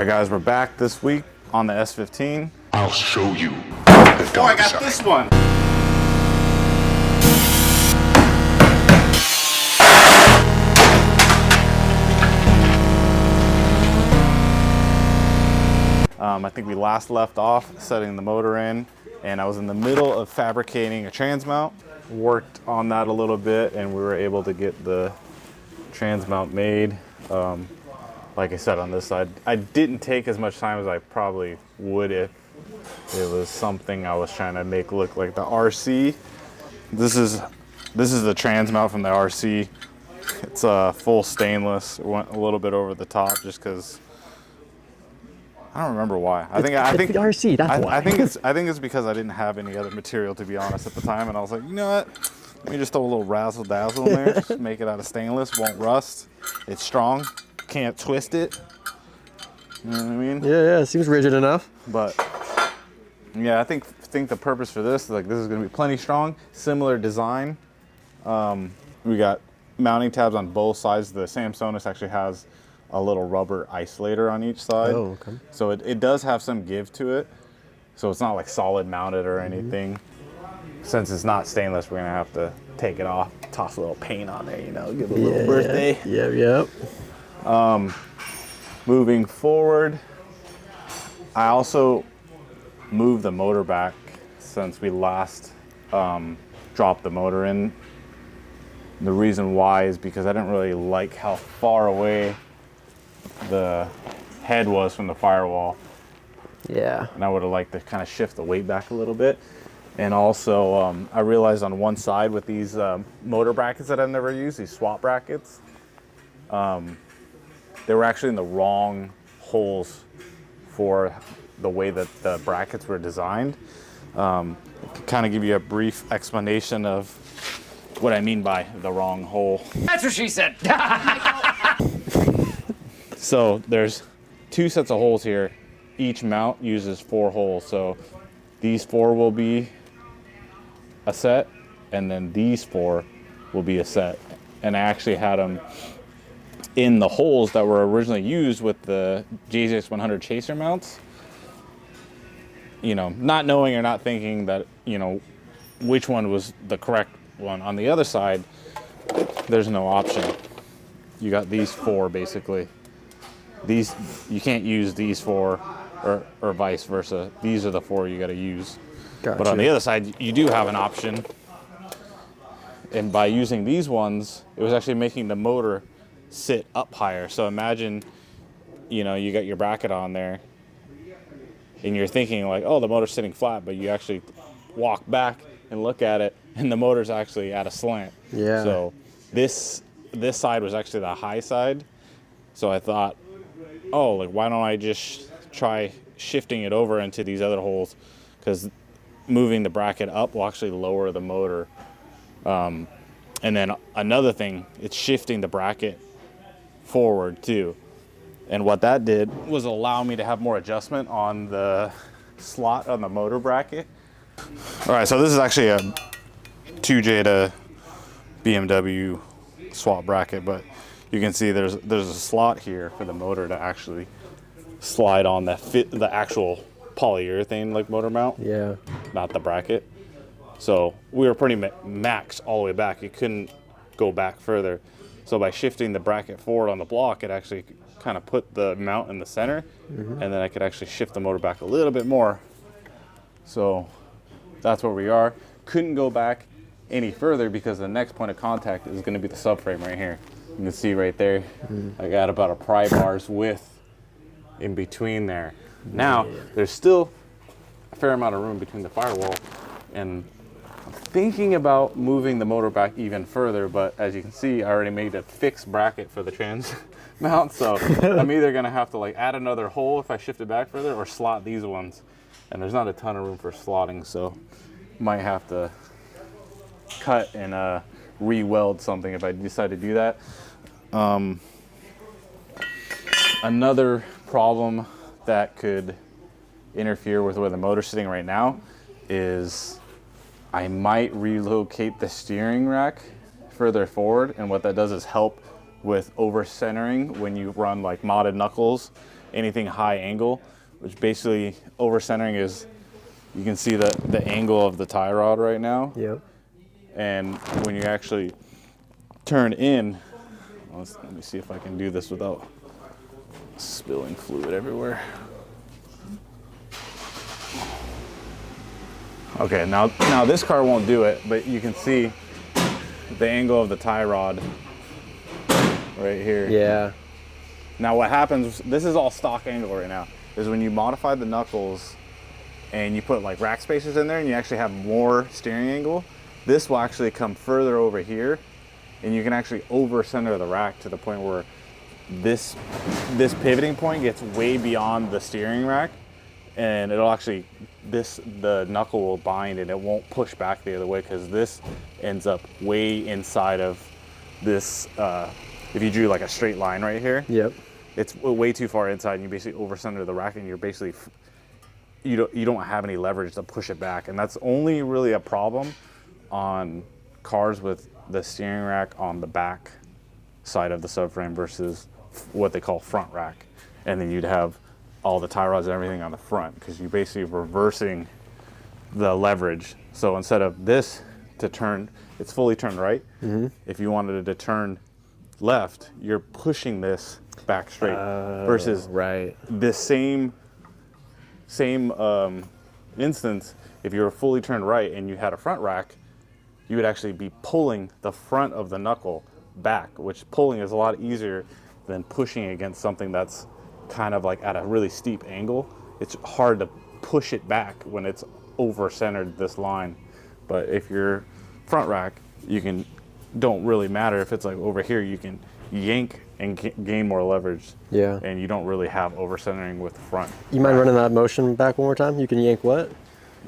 right, guys, we're back this week on the S15. I'll show you the dark I got side. this one. I think we last left off setting the motor in, and I was in the middle of fabricating a trans mount. Worked on that a little bit, and we were able to get the trans mount made. Like I said, on this side, I didn't take as much time as I probably would if it was something I was trying to make look like the RC. This is the trans mount from the RC. It's full stainless. It went a little bit over the top just because. I don't remember why. I think the RC. That's why. I think it's because I didn't have any other material, to be honest, at the time, and I was like, you know what? Let me just throw a little razzle dazzle in there. Just make it out of stainless. Won't rust. It's strong. Can't twist it. You know what I mean? Yeah. Seems rigid enough. But yeah, I think the purpose for this, like, this is going to be plenty strong. Similar design. We got mounting tabs on both sides. The Samsonite actually has a little rubber isolator on each side. Oh, okay. So it does have some give to it. So it's not like solid mounted or anything. Since it's not stainless, we're gonna have to take it off, toss a little paint on there, you know, give it a little birthday. Yep. Moving forward, I also moved the motor back since we last dropped the motor in. The reason why is because I didn't really like how far away the head was from the firewall. Yeah. And I would have liked to kind of shift the weight back a little bit. And also, I realized on one side with these motor brackets that I've never used, these swap brackets, they were actually in the wrong holes for the way that the brackets were designed. To kind of give you a brief explanation of what I mean by the wrong hole. That's what she said. So there's two sets of holes here. Each mount uses 4 holes. So these 4 will be a set, and then these 4 will be a set. And I actually had them in the holes that were originally used with the Jazzy 100 chaser mounts. You know, not knowing or not thinking that, you know, which one was the correct one. On the other side, there's no option. You got these 4 basically. These, you can't use these 4 or vice versa. These are the 4 you got to use. Gotcha. But on the other side, you do have an option. And by using these ones, it was actually making the motor sit up higher. So imagine, you know, you got your bracket on there and you're thinking like, oh, the motor's sitting flat, but you actually walk back and look at it and the motor's actually at a slant. Yeah. So this side was actually the high side. So I thought, oh, like, why don't I just try shifting it over into these other holes? Because moving the bracket up will actually lower the motor. And then another thing, it's shifting the bracket forward too. And what that did was allow me to have more adjustment on the slot on the motor bracket. All right, so this is actually a 2J to BMW swap bracket, but you can see there's a slot here for the motor to actually slide on that fit the actual polyurethane like motor mount. Yeah. Not the bracket. So we were pretty max all the way back. You couldn't go back further. So by shifting the bracket forward on the block, it actually kind of put the mount in the center, and then I could actually shift the motor back a little bit more. So that's where we are. Couldn't go back any further because the next point of contact is going to be the subframe right here. You can see right there, I got about a pry bar's width in between there. Now, there's still a fair amount of room between the firewall, and I'm thinking about moving the motor back even further, but as you can see, I already made a fixed bracket for the trans mount, so I'm either gonna have to like add another hole if I shift it back further or slot these ones. And there's not a ton of room for slotting, so might have to cut and re-weld something if I decide to do that. Another problem that could interfere with where the motor's sitting right now is I might relocate the steering rack further forward, and what that does is help with over centering when you run like modded knuckles anything high angle, which basically over centering is, you can see the angle of the tie rod right now. Yep. And when you actually turn in, let me see if I can do this without spilling fluid everywhere. Okay, now this car won't do it, but you can see the angle of the tie rod right here. Yeah. Now what happens, this is all stock angle right now, is when you modify the knuckles and you put like rack spacers in there and you actually have more steering angle, this will actually come further over here and you can actually over center the rack to the point where this pivoting point gets way beyond the steering rack, and it'll actually, the knuckle will bind and it won't push back the other way, because this ends up way inside of this, if you drew like a straight line right here, Yep. it's way too far inside and you basically over center the rack and you're basically, you don't have any leverage to push it back. And that's only really a problem on cars with the steering rack on the back side of the subframe versus what they call front rack. And then you'd have all the tie rods and everything on the front, because you're basically reversing the leverage. So instead of this to turn, it's fully turned right. Mm-hmm. If you wanted it to turn left, you're pushing this back straight versus right. this same instance. If you were fully turned right and you had a front rack, you would actually be pulling the front of the knuckle back, which pulling is a lot easier than pushing against something that's kind of like at a really steep angle. It's hard to push it back when it's over centered this line. But if you're front rack, don't really matter if it's like over here, you can yank and gain more leverage. Yeah. And you don't really have over centering with the front. You mind running that motion back one more time? You can yank what?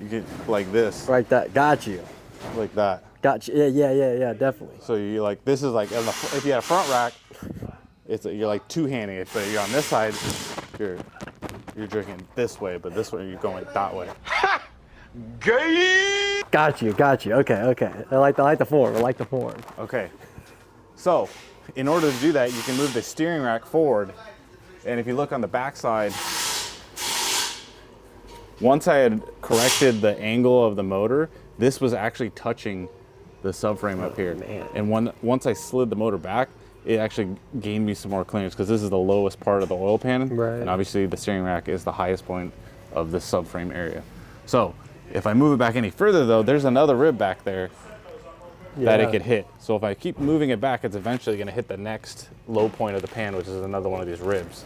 You get like this. Like that. Got you. Like that. Got you. Yeah, definitely. So you like, this is like, if you had a front rack, you're like two-handing it, but you're on this side, you're jerking this way, but this way you're going that way. Gay! Got you. Okay. I like the form. Okay. So, in order to do that, you can move the steering rack forward, and if you look on the back side, once I had corrected the angle of the motor, this was actually touching the subframe up here. Man. And once I slid the motor back, it actually gained me some more clearance, because this is the lowest part of the oil pan. Right. And obviously the steering rack is the highest point of the subframe area. So if I move it back any further though, there's another rib back there that it could hit. So if I keep moving it back, it's eventually gonna hit the next low point of the pan, which is another one of these ribs.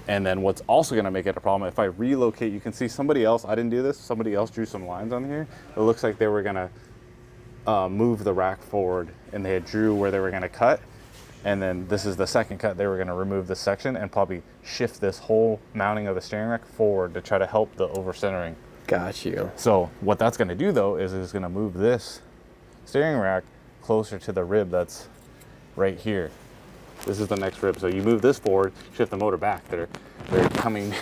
And then what's also gonna make it a problem, if I relocate, you can see somebody else, I didn't do this, somebody else drew some lines on here. It looks like they were gonna move the rack forward, and they had drew where they were gonna cut. And then this is the second cut, they were gonna remove this section and probably shift this whole mounting of the steering rack forward to try to help the over centering. Got you. So what that's gonna do though, is it's gonna move this steering rack closer to the rib that's right here. This is the next rib. So you move this forward, shift the motor back. They're coming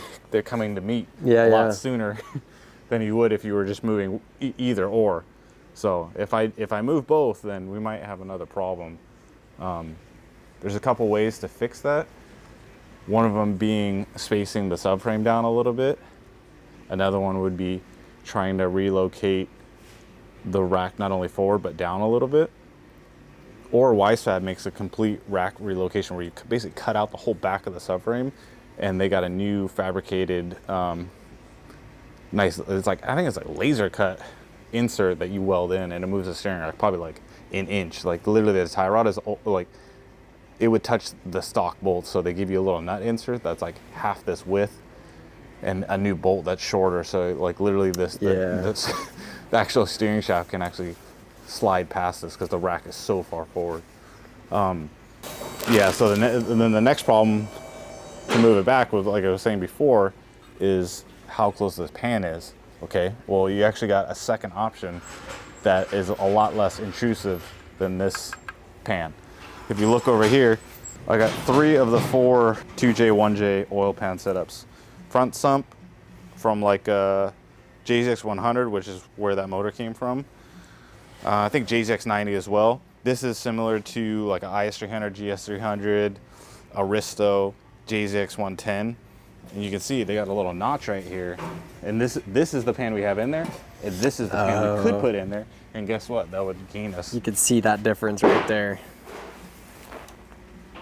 to meet a lot sooner than you would if you were just moving either or. So if I move both, then we might have another problem. There's a couple ways to fix that. One of them being spacing the subframe down a little bit. Another one would be trying to relocate the rack not only forward but down a little bit. Or Wisefab makes a complete rack relocation where you basically cut out the whole back of the subframe, and they got a new fabricated, nice, it's like, I think it's like laser cut insert that you weld in, and it moves the steering rack probably like an inch. Like literally the tie rod is like, it would touch the stock bolt. So they give you a little nut insert that's like half this width, and a new bolt that's shorter. So like literally the actual steering shaft can actually slide past this because the rack is so far forward. Yeah, so then the next problem to move it back with, like I was saying before, is how close this pan is. Okay, well you actually got a second option that is a lot less intrusive than this pan. If you look over here, I got 3 of the 4 2J, 1J oil pan setups. Front sump from like a JZX 100, which is where that motor came from. I think JZX 90 as well. This is similar to like an IS300, GS300, Aristo, JZX 110. And you can see they got a little notch right here. And this is the pan we have in there. And this is the pan we could put in there. And guess what? That would gain us. You can see that difference right there.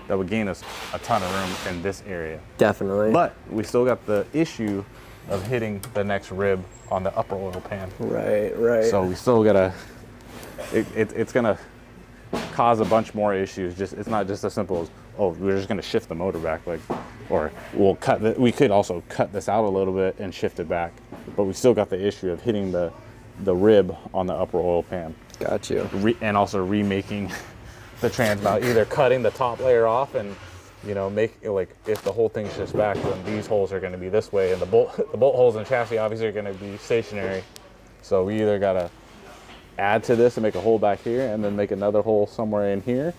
That would gain us a ton of room in this area. Definitely. But we still got the issue of hitting the next rib on the upper oil pan. Right, right. So we still gotta, it's gonna cause a bunch more issues. It's not just as simple as, oh, we're just gonna shift the motor back, like, or we'll we could also cut this out a little bit and shift it back. But we still got the issue of hitting the rib on the upper oil pan. Got you. And also remaking the trans mount, either cutting the top layer off and, you know, make like if the whole thing shifts back, then these holes are going to be this way, and the bolt holes in the chassis obviously are going to be stationary. So we either got to add to this and make a hole back here, and then make another hole somewhere in here,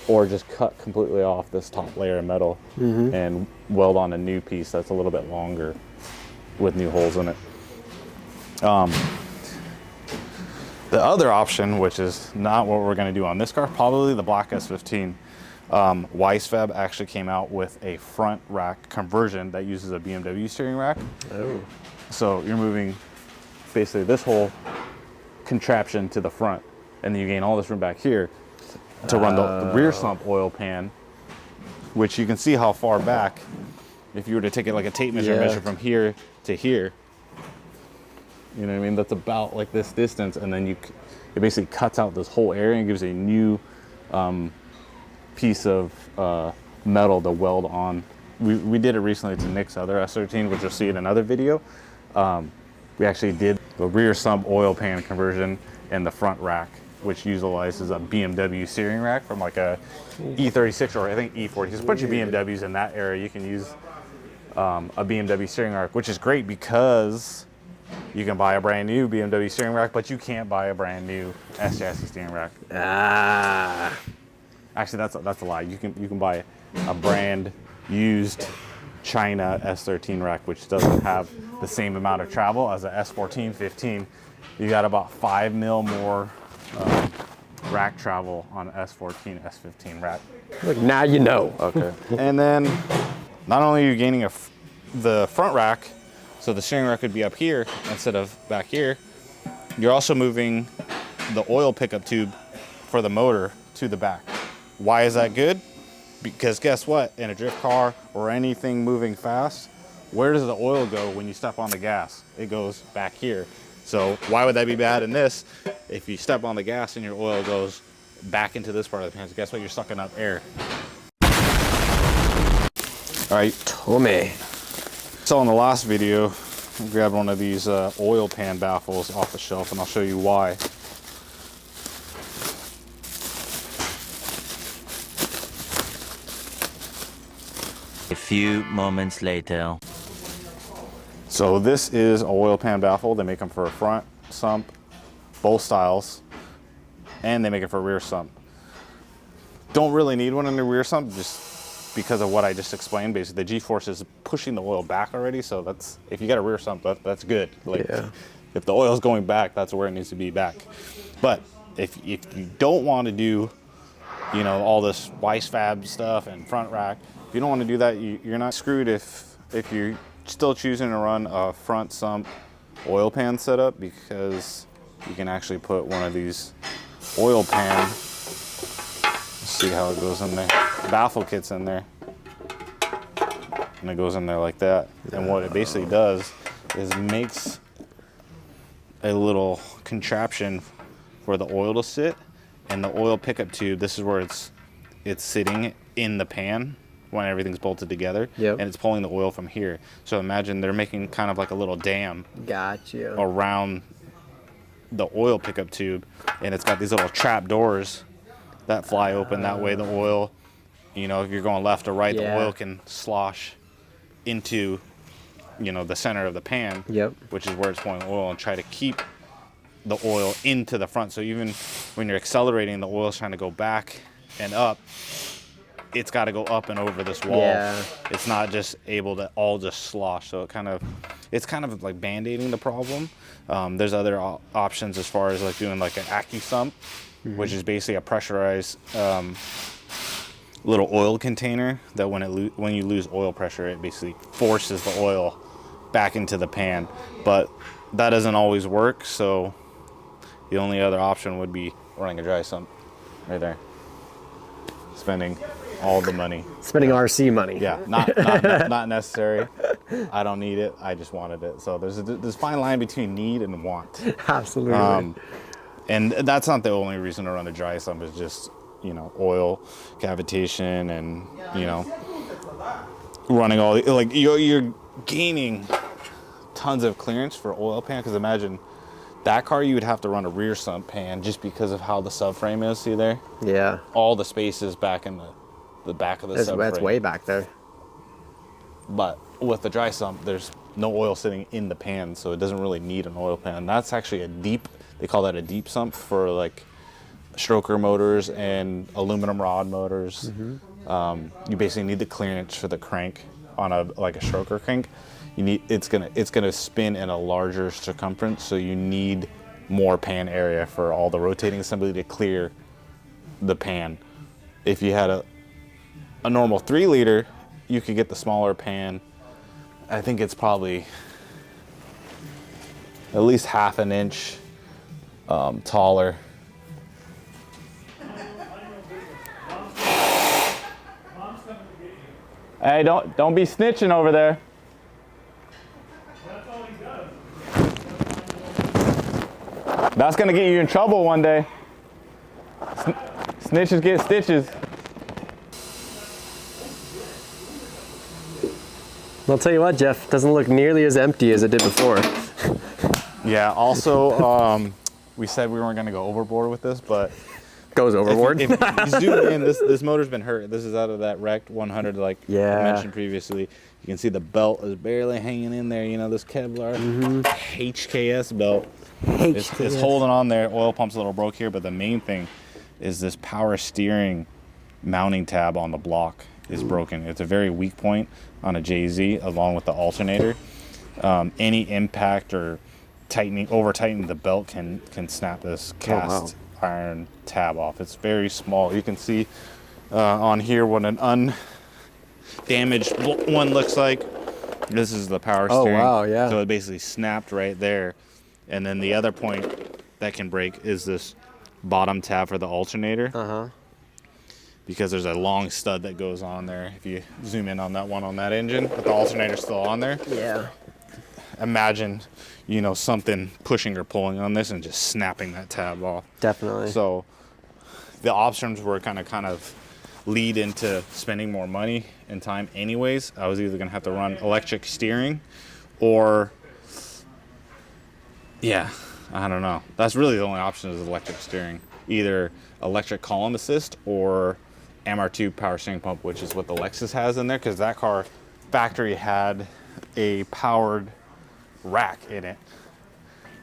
or just cut completely off this top layer of metal and weld on a new piece that's a little bit longer with new holes in it. The other option, which is not what we're going to do on this car, probably the black S15. Weissfab actually came out with a front rack conversion that uses a BMW steering rack. Oh. So you're moving basically this whole contraption to the front, and then you gain all this room back here to run the rear sump oil pan, which you can see how far back, if you were to take it like a tape measure from here to here, you know what I mean? That's about like this distance, and then it basically cuts out this whole area and gives a new piece of metal to weld on. We did it recently to Nick's other S13, which you'll see in another video. We actually did the rear sump oil pan conversion and the front rack, which utilizes a BMW steering rack from like a E36 or I think E40. There's a bunch of BMWs in that area. You can use a BMW steering rack, which is great because you can buy a brand new BMW steering rack, but you can't buy a brand new S chassis steering rack. Actually, that's a lie. You can buy a brand used China S13 rack, which doesn't have the same amount of travel as a S14, 15. You got about 5 mil more rack travel on S14, S15 rack. Look, now you know. Okay. And then not only are you gaining the front rack, so the steering rack would be up here instead of back here, you're also moving the oil pickup tube for the motor to the back. Why is that good? Because guess what? In a drift car or anything moving fast, where does the oil go when you step on the gas? It goes back here. So why would that be bad in this? If you step on the gas and your oil goes back into this part of the pan, guess what? You're sucking up air. All right, Tommy. so in the last video, I grabbed one of these oil pan baffles off the shelf, and I'll show you why. A few moments later. So this is a oil pan baffle. They make them for a front sump, both styles, and they make it for a rear sump. Don't really need one in the rear sump just because of what I just explained. Basically, the G-force is pushing the oil back already, so that's, if you got a rear sump, that's good. Like, if the oil is going back, that's where it needs to be back. But if you don't want to do, you know, all this Weissfab stuff and front rack, if you don't want to do that, you're not screwed if you're still choosing to run a front sump oil pan setup, because you can actually put one of these oil pan, see how it goes in there, baffle kits in there, and it goes in there like that. And what it basically does is makes a little contraption for the oil to sit, and the oil pickup tube, this is where it's sitting in the pan when everything's bolted together, and it's pulling the oil from here. So imagine they're making kind of like a little dam around the oil pickup tube, and it's got these little trap doors that fly open. That way the oil, you know, if you're going left or right, the oil can slosh into, you know, the center of the pan, which is where it's pouring oil, and try to keep the oil into the front. So even when you're accelerating, the oil's trying to go back and up, it's got to go up and over this wall. It's not just able to all just slosh. So it's kind of like band-aiding the problem. There's other options as far as like doing like an AccuSump, which is basically a pressurized little oil container that when you lose oil pressure, it basically forces the oil back into the pan. But that doesn't always work, so the only other option would be running a dry sump right there. Spending all the money. Spending RC money. Yeah, not necessary. I don't need it. I just wanted it. So there's a fine line between need and want. Absolutely. And that's not the only reason to run a dry sump. Is just, you know, oil cavitation and, you know, running all the, like you're gaining tons of clearance for oil pan. Because imagine that car, you would have to run a rear sump pan just because of how the subframe is. See there? Yeah. All the spaces back in the back of the subframe. That's way back there. But with the dry sump, there's no oil sitting in the pan, so it doesn't really need an oil pan. That's actually they call that a deep sump for like stroker motors and aluminum rod motors. You basically need the clearance for the crank on a stroker crank. It's gonna spin in a larger circumference, so you need more pan area for all the rotating assembly to clear the pan. If you had a normal 3-liter, you could get the smaller pan. I think it's probably at least half an inch taller. Hey, don't be snitching over there. That's gonna get you in trouble one day. Snitches get stitches. I'll tell you what, Jeff, doesn't look nearly as empty as it did before. Yeah, also, we said we weren't gonna go overboard with this, but Goes overboard. if you zoom in, this motor's been hurt. This is out of that wrecked 100 like I mentioned previously. You can see the belt is barely hanging in there. You know, this Kevlar HKS belt is holding on there. Oil pump's a little broke here, but the main thing is this power steering mounting tab on the block is broken. It's a very weak point on a JZ along with the alternator. Any impact or over tightening the belt can snap this cast iron tab off. It's very small. You can see on here what an undamaged one looks like. This is the power steering. Oh wow, yeah. So it basically snapped right there. And then the other point that can break is this bottom tab for the alternator. Because there's a long stud that goes on there. If you zoom in on that one on that engine, but the alternator's still on there. Yeah. Imagine, you know, something pushing or pulling on this and just snapping that tab off. Definitely. So the options were kind of lead into spending more money and time anyways. I was either gonna have to run electric steering or, yeah, I don't know. That's really the only option is electric steering. Either electric column assist or MR2 power steering pump, which is what the Lexus has in there, because that car factory had a powered rack in it.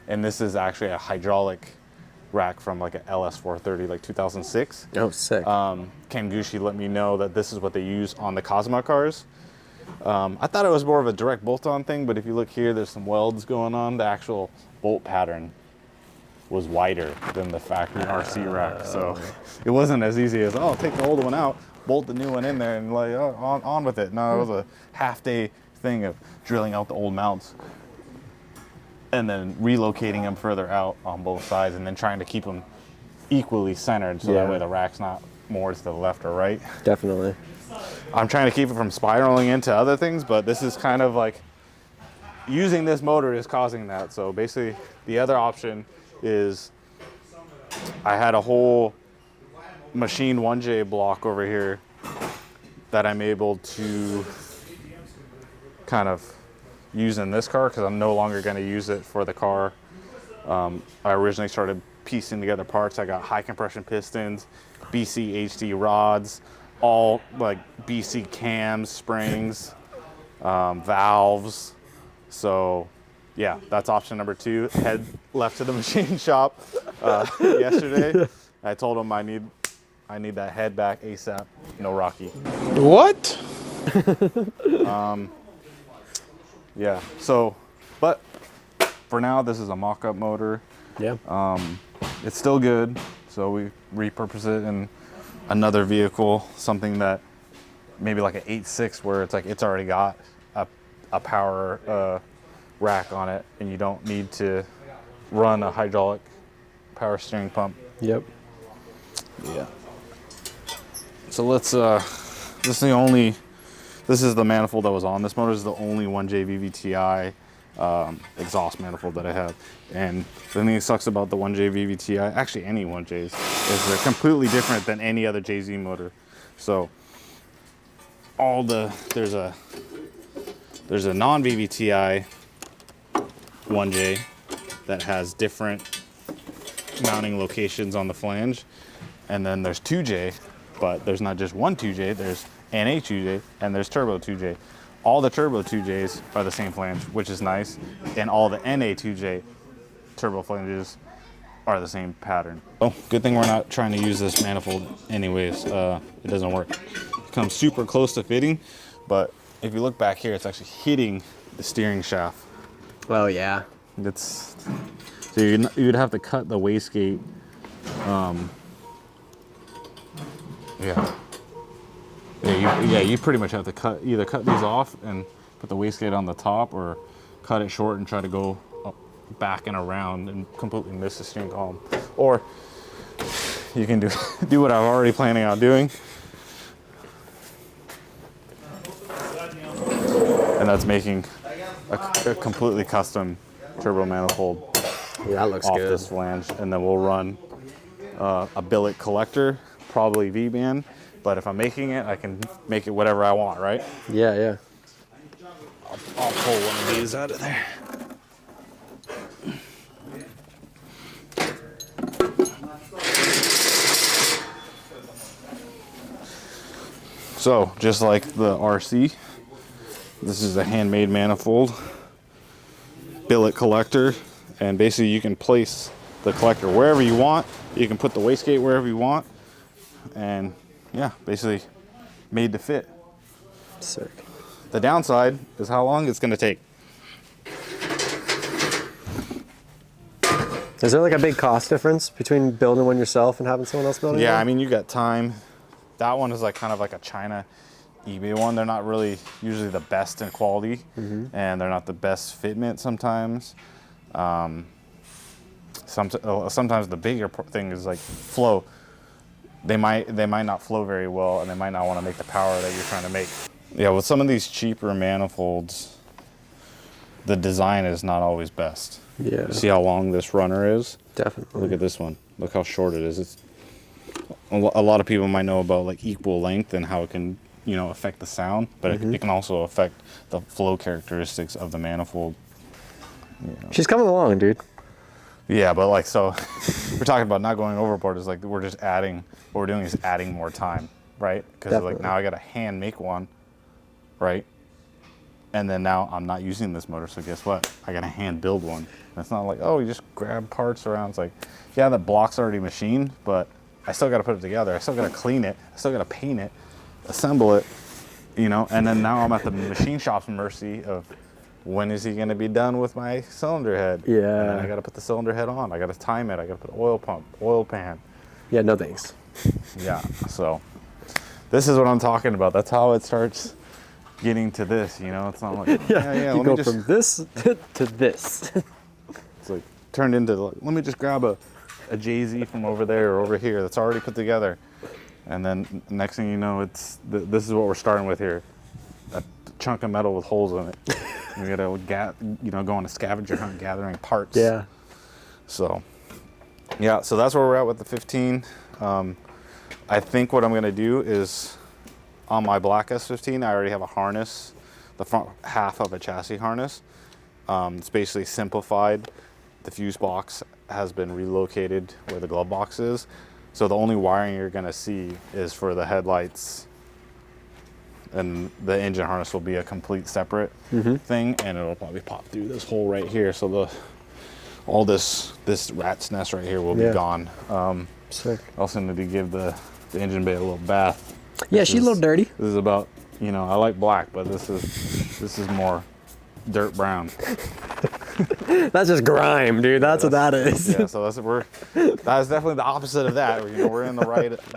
And this is actually a hydraulic rack from like a LS430, like 2006. Oh, sick. Ken Gucci let me know that this is what they use on the Cosma cars. I thought it was more of a direct bolt-on thing, but if you look here, there's some welds going on. The actual bolt pattern was wider than the factory RC rack. So it wasn't as easy as, oh, take the old one out, bolt the new one in there and like, oh, on with it. No, it was a half-day thing of drilling out the old mounts and then relocating them further out on both sides and then trying to keep them equally centered so that way the rack's not more to the left or right. Definitely. I'm trying to keep it from spiraling into other things, but this is kind of like, using this motor is causing that. So basically the other option is I had a whole machine 1J block over here that I'm able to kind of use in this car because I'm no longer going to use it for the car. I originally started piecing together parts. I got high compression pistons, BC HD rods, all like BC cams, springs, valves. So yeah, that's option number 2. Head left to the machine shop yesterday. I told him I need that head back ASAP. No Rocky. What? Yeah. So, but for now, this is a mock-up motor. Yeah. It's still good, so we repurpose it, and another vehicle, something that maybe like an 8.6 where it's like it's already got a power rack on it, and you don't need to run a hydraulic power steering pump. Yep. Yeah. So let's this is the manifold that was on this motor. This is the only 1J VVTi exhaust manifold that I have. And the thing that sucks about the 1J VVTi, actually any 1Js, is they're completely different than any other JZ motor. So there's a non VVTi 1J that has different mounting locations on the flange, and then there's 2J, but there's not just one 2J, there's NA 2J and there's turbo 2J. All the turbo 2Js are the same flange, which is nice, and all the NA 2J turbo flanges are the same pattern. Oh, good thing we're not trying to use this manifold anyways. It doesn't work. It comes super close to fitting, but if you look back here, it's actually hitting the steering shaft. Oh yeah. So you'd have to cut the wastegate. You pretty much have to either cut these off and put the wastegate on the top, or cut it short and try to go up, back and around and completely miss the steering column. Or you can do what I'm already planning on doing, and that's making a completely custom turbo manifold. Yeah, that looks off good. this flange, and then we'll run a billet collector, probably V-band. But if I'm making it, I can make it whatever I want, right? Yeah, yeah. I'll pull one of these out of there. So, just like the RC, this is a handmade manifold, billet collector, and basically you can place the collector wherever you want. You can put the wastegate wherever you want, and yeah, basically made to fit. Sick. The downside is how long it's going to take. Is there like a big cost difference between building one yourself and having someone else build it? Yeah, I mean, you got time. That one is like kind of like a China eBay one. They're not really usually the best in quality, and they're not the best fitment sometimes. Sometimes the bigger thing is like flow. They might not flow very well, and they might not want to make the power that you're trying to make. Yeah, with some of these cheaper manifolds, the design is not always best. Yeah. See how long this runner is? Definitely. Look at this one. Look how short it is. It's a lot of people might know about like equal length and how it can, affect the sound, but it can also affect the flow characteristics of the manifold. She's coming along, dude. Yeah, but like, so we're talking about not going overboard. Is like we're just adding. What we're doing is adding more time, right? Because like now I got to hand make one, right? And then now I'm not using this motor, so guess what? I got to hand build one. And it's not like, oh, you just grab parts around. It's like, yeah, the block's already machined, but I still got to put it together. I still got to clean it. I still got to paint it, assemble it, And then now I'm at the machine shop's mercy of when is he going to be done with my cylinder head? Yeah. And then I got to put the cylinder head on. I got to time it. I got to put oil pump, oil pan. Yeah, no thanks. Yeah, so this is what I'm talking about. That's how it starts getting to this, It's not like, You go from this to this. It's like turned into, like, let me just grab a JZ from over there or over here that's already put together. And then next thing you know, this is what we're starting with here. A chunk of metal with holes in it. We gotta go on a scavenger hunt gathering parts. Yeah. So, yeah, so that's where we're at with the 15. I think what I'm gonna do is on my black S15, I already have a harness, the front half of a chassis harness. It's basically simplified. The fuse box has been relocated where the glove box is. So the only wiring you're gonna see is for the headlights, and the engine harness will be a complete separate thing, and it'll probably pop through this hole right here. So all this rat's nest right here will be gone. Sick. Also need to give the engine bay a little bath. Yeah, she's a little dirty. This is about, I like black, but this is more dirt brown. That's just grime, dude. That's what that is. Yeah, so that's definitely the opposite of that. You know, we're in the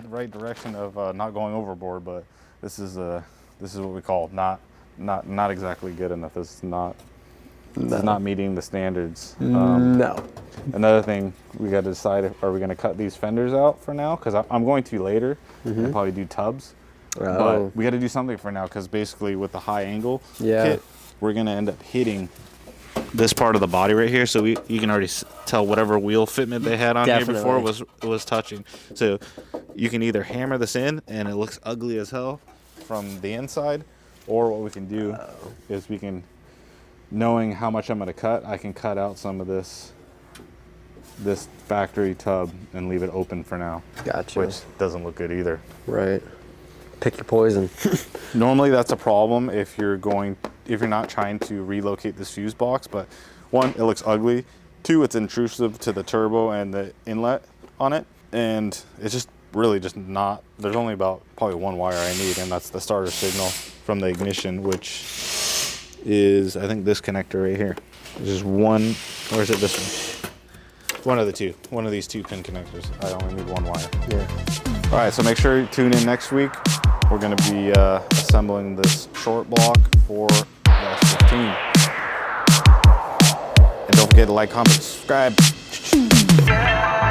right direction of not going overboard, but this is what we call not exactly good enough. This is not meeting the standards. No. Another thing we got to decide: are we going to cut these fenders out for now? Because I'm going to later and probably do tubs. Oh. But we got to do something for now because basically with the high angle Yeah. kit, we're going to end up hitting this part of the body right here. So you can already tell whatever wheel fitment they had on here before was touching. So you can either hammer this in and it looks ugly as hell from the inside, or what we can do is we can, knowing how much I'm going to cut, I can cut out some of this factory tub and leave it open for now. Gotcha. Which doesn't look good either. Right. Pick your poison. Normally that's a problem if you're not trying to relocate this fuse box, but one, it looks ugly. Two, it's intrusive to the turbo and the inlet on it, and it's just really just not, there's only about probably one wire I need, and that's the starter signal from the ignition, which is, I think, this connector right here. There's just one, or is it this one? One of the two. One of these 2 pin connectors. I only need one wire. Yeah. All right, so make sure you tune in next week. We're going to be assembling this short block for the S15. And don't forget to like, comment, subscribe. Yeah.